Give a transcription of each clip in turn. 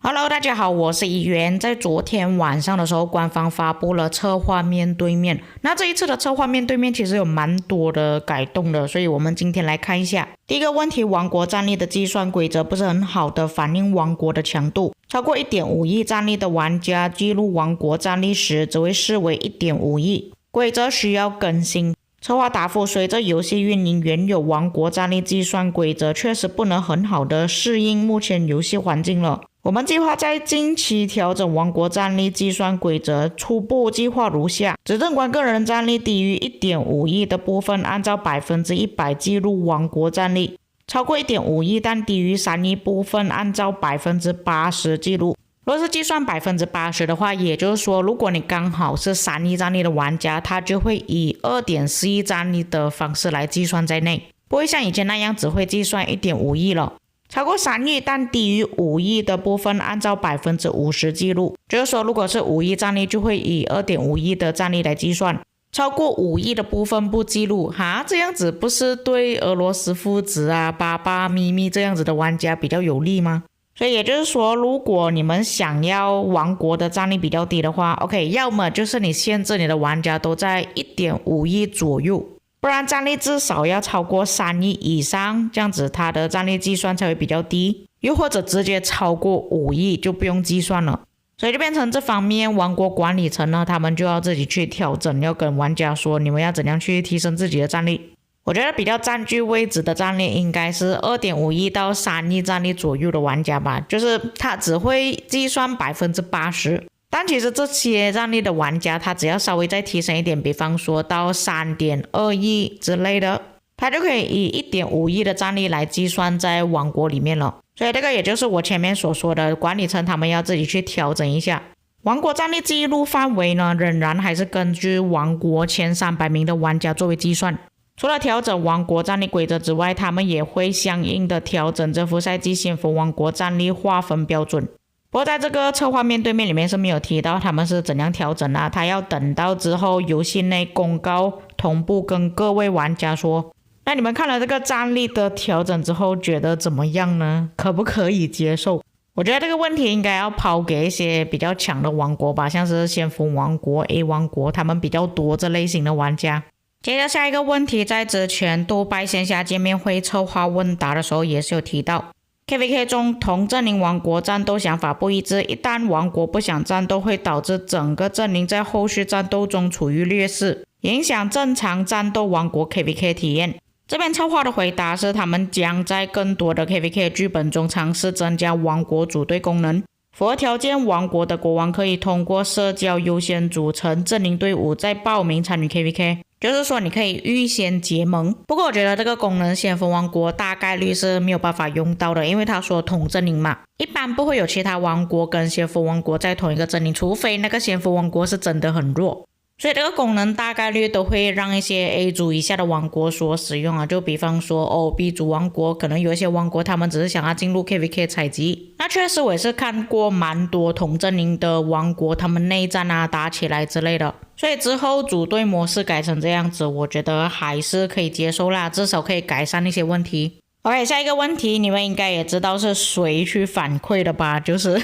Hello，大家好，我是怡媛。在昨天晚上的时候，官方发布了策划面对面。那这一次的策划面对面其实有蛮多的改动的，所以我们今天来看一下。第一个问题，王国战力的计算规则不是很好的反映王国的强度。超过 1.5 亿战力的玩家记录王国战力时，只会视为 1.5 亿。规则需要更新。策划答复：随着游戏运营，原有王国战力计算规则确实不能很好的适应目前游戏环境了。我们计划在近期调整王国战力计算规则，初步计划如下：执政官个人战力低于 1.5 亿的部分，按照100%记录王国战力；超过 1.5 亿但低于3亿部分，按照80%记录。若是计算80%的话，也就是说，如果你刚好是3亿战力的玩家，它就会以 2.4 亿战力的方式来计算在内，不会像以前那样只会计算 1.5 亿了。超过3亿但低于5亿的部分，按照50%记录，就是说如果是5亿战力，就会以 2.5 亿的战力来计算。超过5亿的部分不记录。这样子不是对俄罗斯父子啊、爸爸、咪咪这样子的玩家比较有利吗？所以也就是说，如果你们想要王国的战力比较低的话 ，OK， 要么就是你限制你的玩家都在 1.5 亿左右，不然战力至少要超过3亿以上，这样子它的战力计算才会比较低。又或者直接超过5亿就不用计算了。所以就变成这方面王国管理层呢，他们就要自己去调整，要跟玩家说你们要怎样去提升自己的战力。我觉得比较占据位置的战力应该是 2.5 亿到3亿战力左右的玩家吧，就是他只会计算 80%， 但其实这些战力的玩家他只要稍微再提升一点，比方说到 3.2 亿之类的，他就可以以 1.5 亿的战力来计算在王国里面了。所以这个也就是我前面所说的，管理层他们要自己去调整一下。王国战力记录范围呢，仍然还是根据王国前300名的玩家作为计算。除了调整王国战力规则之外，他们也会相应的调整这副赛季先锋王国战力划分标准。不过在这个策划面对面里面是没有提到他们是怎样调整他要等到之后游戏内公告同步跟各位玩家说。那你们看了这个战力的调整之后觉得怎么样呢？可不可以接受？我觉得这个问题应该要抛给一些比较强的王国吧，像是先锋王国、A 王国，他们比较多这类型的玩家。接着下一个问题，在之前杜拜线下见面会策划问答的时候也是有提到， KVK 中同阵营王国战斗想法不一致，一旦王国不想战斗，会导致整个阵营在后续战斗中处于劣势，影响正常战斗王国 KVK 体验。这边策划的回答是，他们将在更多的 KVK 剧本中尝试增加王国组队功能，符合条件王国的国王可以通过社交优先组成阵营队伍，再报名参与 KVK， 就是说你可以预先结盟。不过我觉得这个功能先锋王国大概率是没有办法用到的，因为他说同阵营嘛，一般不会有其他王国跟先锋王国在同一个阵营，除非那个先锋王国是真的很弱。所以这个功能大概率都会让一些 A 组以下的王国所使用啊，就比方说B 组王国，可能有一些王国他们只是想要进入 KVK 采集。那确实我也是看过蛮多同阵营的王国他们内战啊打起来之类的，所以之后组队模式改成这样子，我觉得还是可以接受啦，至少可以改善一些问题。OK， 下一个问题你们应该也知道是谁去反馈的吧，就是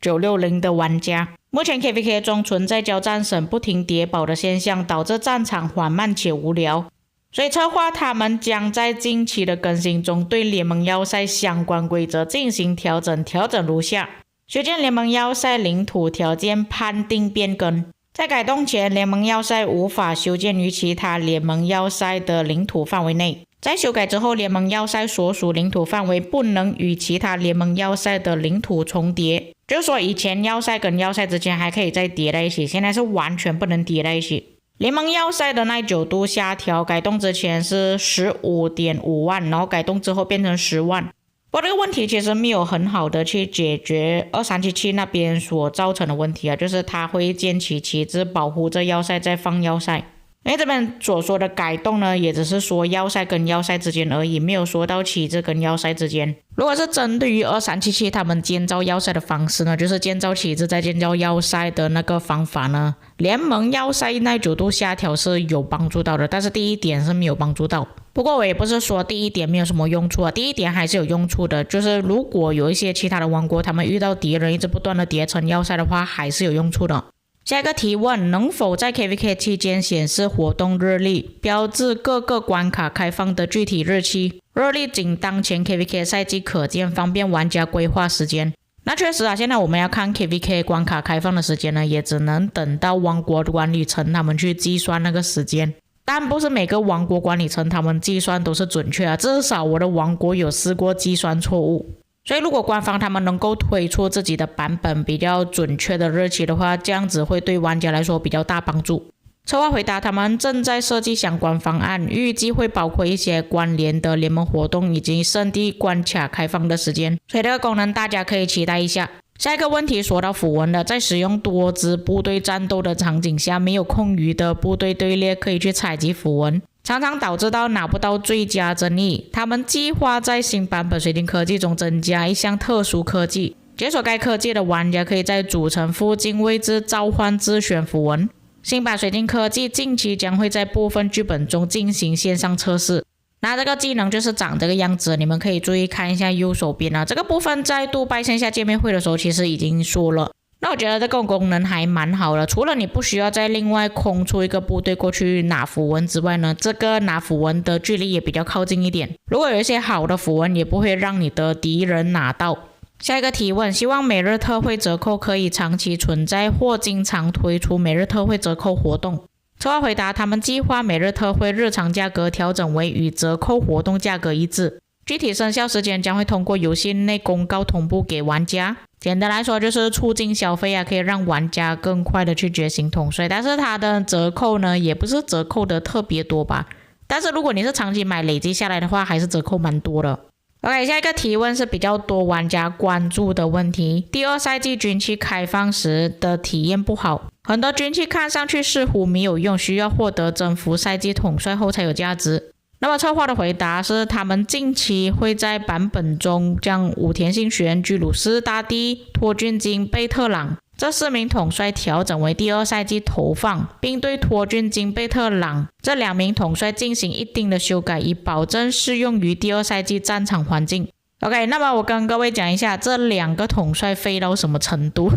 960的玩家。目前 KVK 中存在交战神不停跌宝的现象，导致战场缓慢且无聊，所以策划他们将在近期的更新中对联盟要塞相关规则进行调整，调整如下：修建联盟要塞领土条件判定变更。在改动前，联盟要塞无法修建于其他联盟要塞的领土范围内。在修改之后，联盟要塞所属领土范围不能与其他联盟要塞的领土重叠，就是说以前要塞跟要塞之间还可以再叠在一起，现在是完全不能叠在一起。联盟要塞的耐久度下调，改动之前是 15.5 万，然后改动之后变成10万。不过这个问题其实没有很好的去解决2377那边所造成的问题啊，就是它会建起旗帜保护着要塞再放要塞。因为这边所说的改动呢，也只是说要塞跟要塞之间而已，没有说到旗帜跟要塞之间。如果是针对于2377他们建造要塞的方式呢，就是建造旗帜再建造要塞的那个方法呢，联盟要塞耐久度下调是有帮助到的，但是第一点是没有帮助到。不过我也不是说第一点没有什么用处啊，第一点还是有用处的，就是如果有一些其他的王国他们遇到敌人一直不断的叠成要塞的话，还是有用处的。下一个提问，能否在 KVK 期间显示活动日历，标志各个关卡开放的具体日期？日历仅当前 KVK 赛季可见，方便玩家规划时间。那确实啊，现在我们要看 KVK 关卡开放的时间呢，也只能等到王国管理层他们去计算那个时间。但不是每个王国管理层他们计算都是准确啊，至少我的王国有试过计算错误。所以如果官方他们能够推出自己的版本比较准确的日期的话，这样子会对玩家来说比较大帮助。策划回答，他们正在设计相关方案，预计会包括一些关联的联盟活动以及圣地关卡开放的时间，所以这个功能大家可以期待一下。下一个问题说到符文的，在使用多支部队战斗的场景下，没有空余的部队队列可以去采集符文，常常导致到拿不到最佳争议。他们计划在新版本水晶科技中增加一项特殊科技，解锁该科技的玩家可以在主城附近位置召唤自选符文。新版水晶科技近期将会在部分剧本中进行线上测试。那这个技能就是长这个样子，你们可以注意看一下右手边啊，这个部分在杜拜线下见面会的时候其实已经说了。那我觉得这个功能还蛮好的，除了你不需要再另外空出一个部队过去拿符文之外呢，这个拿符文的距离也比较靠近一点，如果有一些好的符文也不会让你的敌人拿到。下一个提问，希望每日特惠折扣可以长期存在或经常推出每日特惠折扣活动。策划回答，他们计划每日特惠日常价格调整为与折扣活动价格一致，具体生效时间将会通过游戏内公告同步给玩家。简单来说就是促进消费啊，可以让玩家更快的去觉醒统帅，但是它的折扣呢也不是折扣的特别多吧，但是如果你是长期买累积下来的话，还是折扣蛮多的。OK， 下一个提问是比较多玩家关注的问题，第二赛季军器开放时的体验不好，很多军器看上去似乎没有用，需要获得征服赛季统帅后才有价值。那么策划的回答是，他们近期会在版本中将武田信玄、居鲁士大帝、托俊金、贝特朗这4名统帅调整为第二赛季投放，并对托俊金、贝特朗这2名统帅进行一定的修改，以保证适用于第二赛季战场环境。OK， 那么我跟各位讲一下这2个统帅废到什么程度。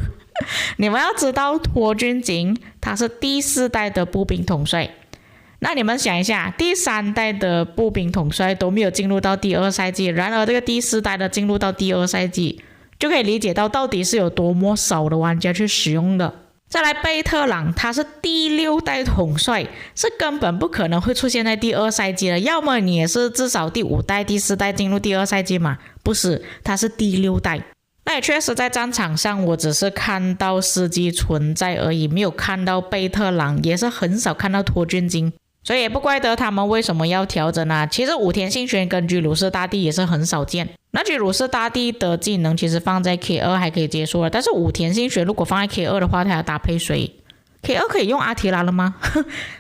你们要知道，托俊金他是第4代的步兵统帅，那你们想一下，第3代的步兵统帅都没有进入到第二赛季，然而这个第4代的进入到第二赛季，就可以理解到底是有多么少的玩家去使用的。再来贝特朗，他是第6代统帅，是根本不可能会出现在第二赛季的，要么你也是至少第5代、第4代进入第二赛季嘛，不是，他是第6代。那也确实在战场上我只是看到司机存在而已，没有看到贝特朗，也是很少看到托俊金，所以也不怪得他们为什么要调整啊。其实武田信玄跟居鲁士大帝也是很少见，那居鲁士大帝的技能其实放在 K2 还可以接受了，但是武田信玄如果放在 K2 的话，他要搭配谁？ K2 可以用阿提拉了吗？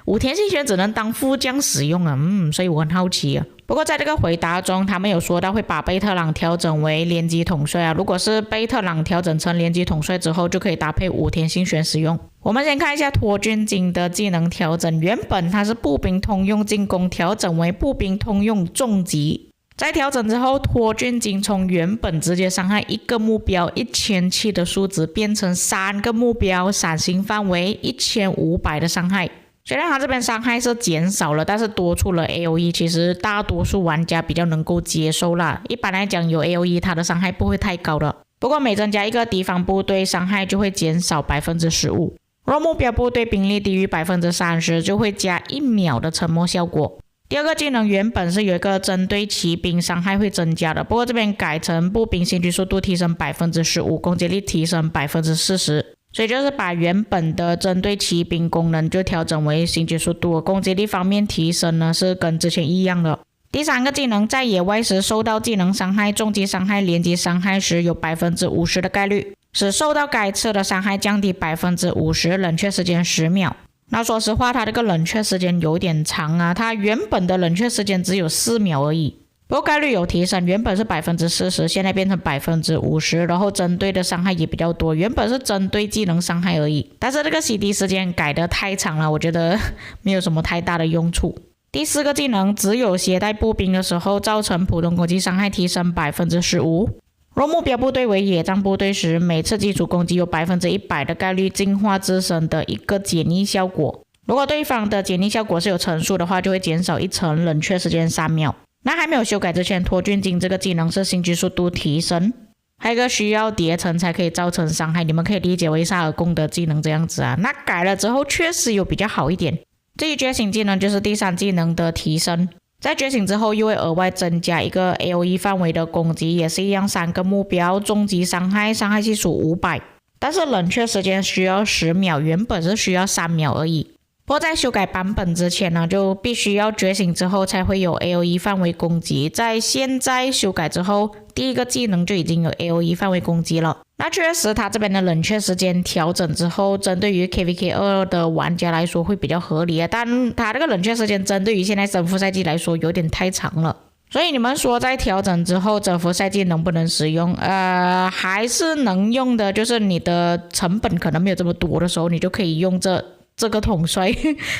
武田信玄只能当副将使用啊，所以我很好奇啊。不过在这个回答中，他们有说到会把贝特朗调整为联机统帅啊。如果是贝特朗调整成联机统帅之后，就可以搭配武田信玄使用。我们先看一下托俊金的技能调整，原本他是步兵通用进攻，调整为步兵通用重击。在调整之后，托俊金从原本直接伤害1个目标1000的数值，变成3个目标闪行范围1500的伤害。虽然他这边伤害是减少了，但是多出了 AOE， 其实大多数玩家比较能够接受啦。一般来讲有 AOE 他的伤害不会太高的，不过每增加一个敌方部队，伤害就会减少 15%。若目标部队兵力低于 30%， 就会加1秒的沉默效果。第二个技能原本是有一个针对骑兵伤害会增加的，不过这边改成步兵行军速度提升 15%， 攻击力提升 40%， 所以就是把原本的针对骑兵功能就调整为行军速度，攻击力方面提升呢是跟之前一样的。第三个技能，在野外时受到技能伤害、重击伤害、连击伤害时有 50% 的概率使受到该次的伤害降低 50%， 冷却时间10秒。那说实话，它这个冷却时间有点长啊，它原本的冷却时间只有4秒而已。不过概率有提升，原本是 40%， 现在变成 50%， 然后针对的伤害也比较多，原本是针对技能伤害而已。但是这个 CD 时间改得太长了，我觉得没有什么太大的用处。第4个技能，只有携带步兵的时候造成普通攻击伤害提升 15%。若目标部队为野战部队时，每次基础攻击有 100% 的概率净化自身的一个减匿效果。如果对方的减匿效果是有乘数的话，就会减少1层冷却时间3秒。那还没有修改之前，脱菌精这个技能是星级速度提升，还有一个需要叠层才可以造成伤害，你们可以理解为萨尔贡的技能这样子啊。那改了之后确实有比较好一点。至于觉醒技能就是第3技能的提升，在觉醒之后又会额外增加一个 AoE 范围的攻击，也是一样3个目标，终极伤害，伤害系数500，但是冷却时间需要10秒，原本是需要3秒而已。不过在修改版本之前呢，就必须要觉醒之后才会有 AoE 范围攻击，在现在修改之后，第1个技能就已经有 AoE 范围攻击了。那确实它这边的冷却时间调整之后，针对于 KVK2 的玩家来说会比较合理啊，但它这个冷却时间针对于现在征服赛季来说有点太长了。所以你们说在调整之后征服赛季能不能使用？还是能用的，就是你的成本可能没有这么多的时候，你就可以用这个统帅，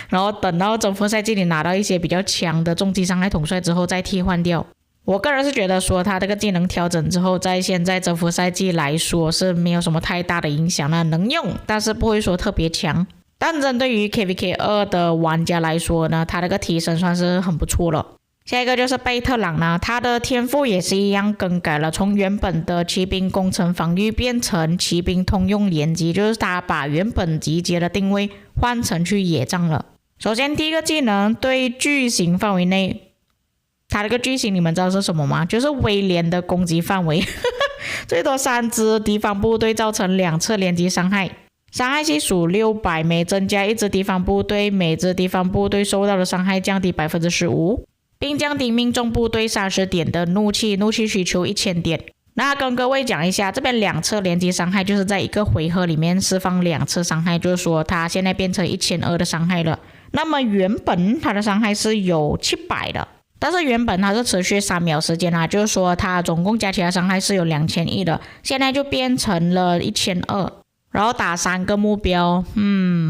然后等到征服赛季你拿到一些比较强的重击伤害统帅之后再替换掉。我个人是觉得说它这个技能调整之后，在现在征服赛季来说是没有什么太大的影响了，能用但是不会说特别强。但针对于 KVK2 的玩家来说呢，它这个提升算是很不错了。下一个就是贝特朗呢，他的天赋也是一样更改了，从原本的骑兵工程防御变成骑兵通用连击，就是他把原本集结的定位换成去野战了。首先第1个技能对巨型范围内，他这个巨型你们知道是什么吗？就是威廉的攻击范围最多3支敌方部队造成2次连击伤害，伤害系数600，每增加1支敌方部队，每支敌方部队受到的伤害降低 15%，并降低命中部队30点的怒气需求1000点。那跟各位讲一下，这边2次连击伤害就是在一个回合里面释放2次伤害，就是说它现在变成1200的伤害了。那么原本它的伤害是有700的，但是原本它是持续3秒时间啊，就是说它总共加起来伤害是有2100的，现在就变成了1200，然后打3个目标，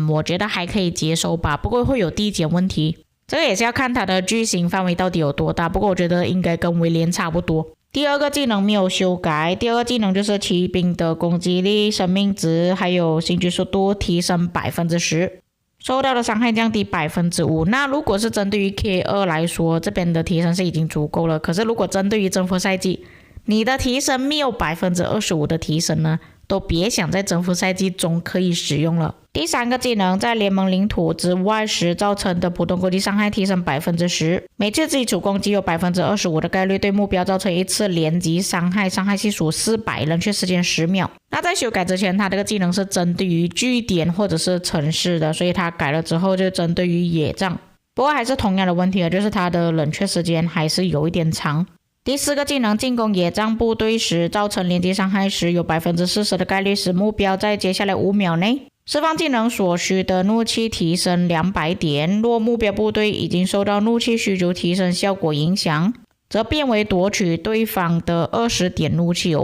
我觉得还可以接受吧，不过会有递减问题。这个也是要看它的巨型范围到底有多大，不过我觉得应该跟威廉差不多。第2个技能没有修改，第2个技能就是骑兵的攻击力、生命值还有行军速度提升 10%， 受到的伤害降低 5%。 那如果是针对于 K2 来说，这边的提升是已经足够了，可是如果针对于征服赛季，你的提升没有 25% 的提升呢，都别想在征服赛季中可以使用了。第3个技能在联盟领土之外时造成的普通攻击伤害提升 10%， 每次基础攻击有 25% 的概率对目标造成1次连击伤害，伤害系数400，冷却时间10秒。那在修改之前，它这个技能是针对于据点或者是城市的，所以它改了之后就针对于野战。不过还是同样的问题了，就是它的冷却时间还是有一点长。第4个技能进攻野战部队时造成连击伤害时，有 40% 的概率使目标在接下来5秒内释放技能所需的怒气提升200点，若目标部队已经受到怒气需求提升效果影响，则变为夺取对方的20点怒气哦。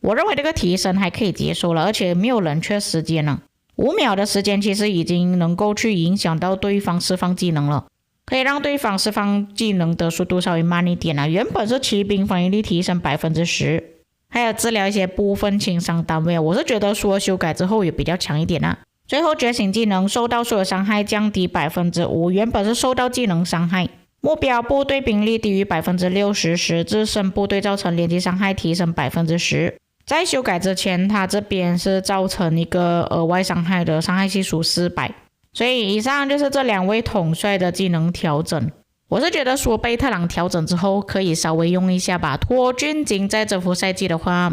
我认为这个提升还可以接受了，而且没有冷却时间了，5秒的时间其实已经能够去影响到对方释放技能了，可以让对方释放技能的速度稍微慢一点啊。原本是骑兵防御力提升 10%，还有治疗一些部分轻伤单位，我是觉得说修改之后也比较强一点啊。最后觉醒技能受到所有伤害降低 5%， 原本是受到技能伤害，目标部队兵力低于 60% 时，自身部队造成连击伤害提升 10%。在修改之前，它这边是造成一个额外伤害的，伤害系数400。所以以上就是这2位统帅的技能调整。我是觉得说贝特朗调整之后可以稍微用一下吧。脱菌精在征服赛季的话，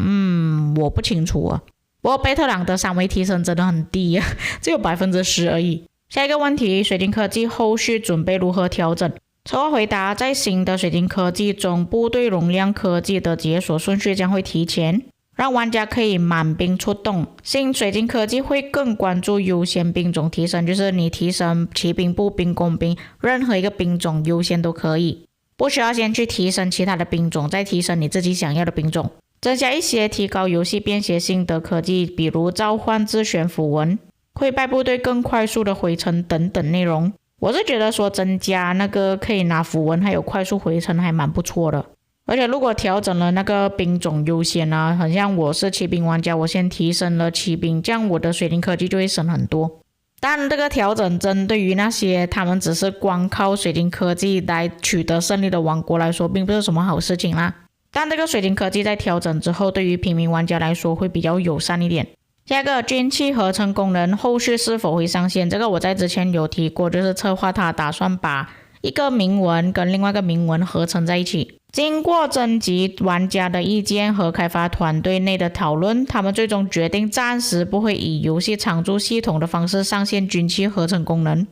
我不清楚啊。不过贝特朗的3维提升真的很低啊，只有 10% 而已。下一个问题，水晶科技后续准备如何调整？策划回答，在新的水晶科技中，部队容量科技的解锁顺序将会提前，让玩家可以满兵出动。新水晶科技会更关注优先兵种提升，就是你提升骑兵、步兵、工兵，任何一个兵种优先都可以，不需要先去提升其他的兵种，再提升你自己想要的兵种。增加一些提高游戏便携性的科技，比如召唤自选符文，溃败部队更快速的回城等等内容。我是觉得说增加那个可以拿符文还有快速回城还蛮不错的。而且如果调整了那个兵种优先啊，很像我是骑兵玩家，我先提升了骑兵，这样我的水晶科技就会省很多。但这个调整针对于那些他们只是光靠水晶科技来取得胜利的王国来说，并不是什么好事情啦。但这个水晶科技在调整之后，对于平民玩家来说会比较友善一点。下一个军器合成功能后续是否会上线？这个我在之前有提过，就是策划他打算把一个铭文跟另外一个铭文合成在一起。经过征集玩家的意见和开发团队内的讨论，他们最终决定暂时不会以游戏常驻系统的方式上线军器合成功能，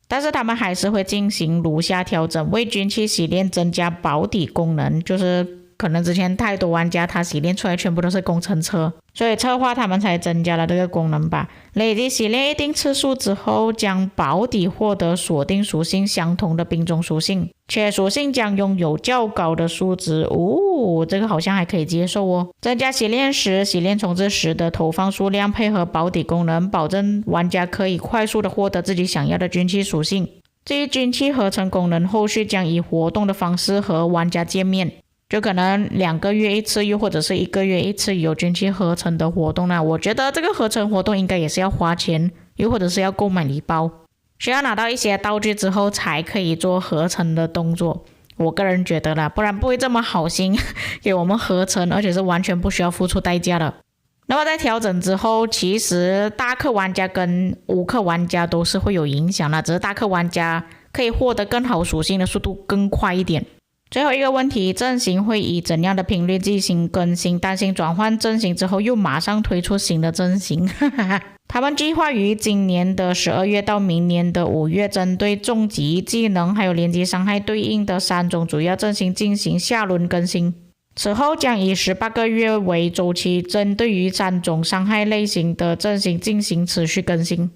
但是他们还是会进行如下调整：为军器洗练增加保底功能，就是可能之前太多玩家他洗练出来全部都是工程车，所以策划他们才增加了这个功能吧。累积洗练一定次数之后，将保底获得锁定属性相同的兵种属性，且属性将拥有较高的数值。这个好像还可以接受哦。增加洗练时洗练重置时的投放数量，配合保底功能，保证玩家可以快速的获得自己想要的军器属性。至于军器合成功能，后续将以活动的方式和玩家见面，就可能2个月一次，又或者是1个月一次有军器合成的活动啦。我觉得这个合成活动应该也是要花钱，又或者是要购买礼包，需要拿到一些道具之后才可以做合成的动作。我个人觉得啦，不然不会这么好心给我们合成，而且是完全不需要付出代价的。那么在调整之后，其实大氪玩家跟无氪玩家都是会有影响的，只是大氪玩家可以获得更好属性的速度更快一点。最后一个问题，阵型会以怎样的频率进行更新？担心转换阵型之后又马上推出新的阵型。他们计划于今年的12月到明年的5月，针对重击、技能还有连击伤害对应的3种主要阵型进行下轮更新。此后将以18个月为周期，针对于3种伤害类型的阵型进行持续更新。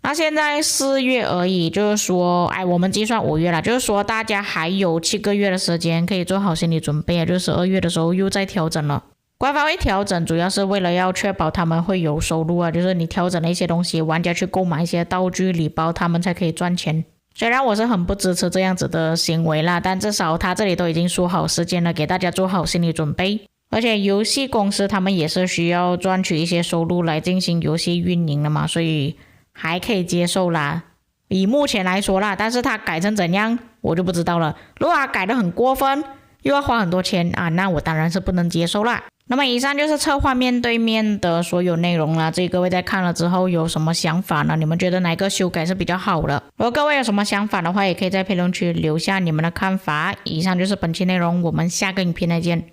那现在4月而已，就是说我们计算5月了，就是说大家还有7个月的时间可以做好心理准备，就是12月的时候又在调整了。官方会调整主要是为了要确保他们会有收入啊，就是你调整了一些东西，玩家去购买一些道具礼包，他们才可以赚钱。虽然我是很不支持这样子的行为啦，但至少他这里都已经说好时间了，给大家做好心理准备。而且游戏公司他们也是需要赚取一些收入来进行游戏运营的嘛，所以还可以接受啦，以目前来说啦。但是他改成怎样我就不知道了，如果他改得很过分又要花很多钱啊，那我当然是不能接受啦。那么以上就是策划面对面的所有内容啦，这各位在看了之后有什么想法呢？你们觉得哪个修改是比较好的？如果各位有什么想法的话，也可以在评论区留下你们的看法。以上就是本期内容，我们下个影片再见。